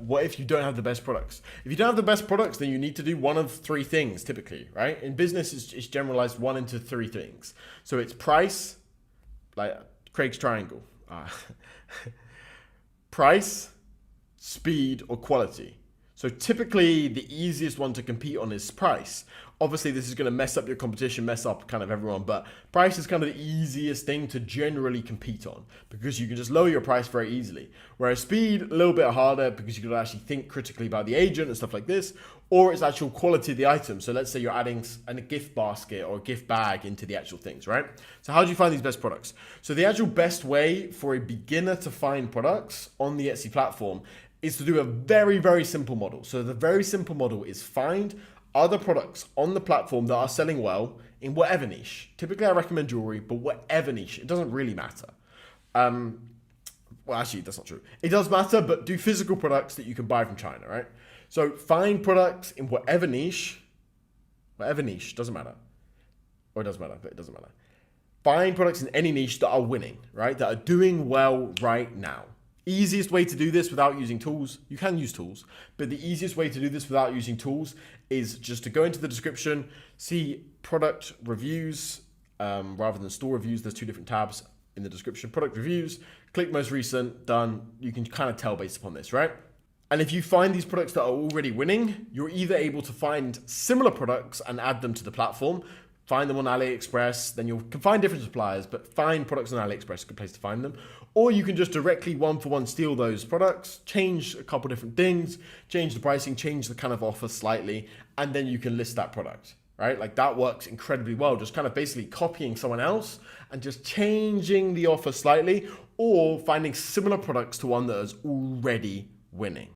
what if you don't have the best products? If you don't have the best products, then you need to do one of three things typically, right? In business, it's generalized one into three things. So it's price, like Craig's triangle. Price, speed, or quality. So typically the easiest one to compete on is price. Obviously this is going to mess up your competition, mess up kind of everyone, but price is kind of the easiest thing to generally compete on because you can just lower your price very easily. Whereas speed, a little bit harder because you can actually think critically about the agent and stuff like this, or it's actual quality of the item. So let's say you're adding a gift basket or a gift bag into the actual things, right? So how do you find these best products? So the actual best way for a beginner to find products on the Etsy platform is to do a very, very simple model. So the very simple model is find other products on the platform that are selling well in whatever niche. Typically I recommend jewelry, but whatever niche, it doesn't really matter. Well, actually that's not true. It does matter, but do physical products that you can buy from China, right? So find products in whatever niche, doesn't matter. Or it does matter, but it doesn't matter. Find products in any niche that are winning, right? That are doing well right now. Easiest way to do this without using tools, you can use tools, but the easiest way to do this without using tools is just to go into the description, see product reviews rather than store reviews. There's two different tabs in the description. Product reviews, click most recent, done. You can kind of tell based upon this, right? And if you find these products that are already winning, you're either able to find similar products and add them to the platform, find them on AliExpress, then you can find different suppliers, but find products on AliExpress, a good place to find them. Or you can just directly one-for-one steal those products, change a couple different things, change the pricing, change the kind of offer slightly, and then you can list that product, right? Like that works incredibly well, just kind of basically copying someone else and just changing the offer slightly or finding similar products to one that is already winning.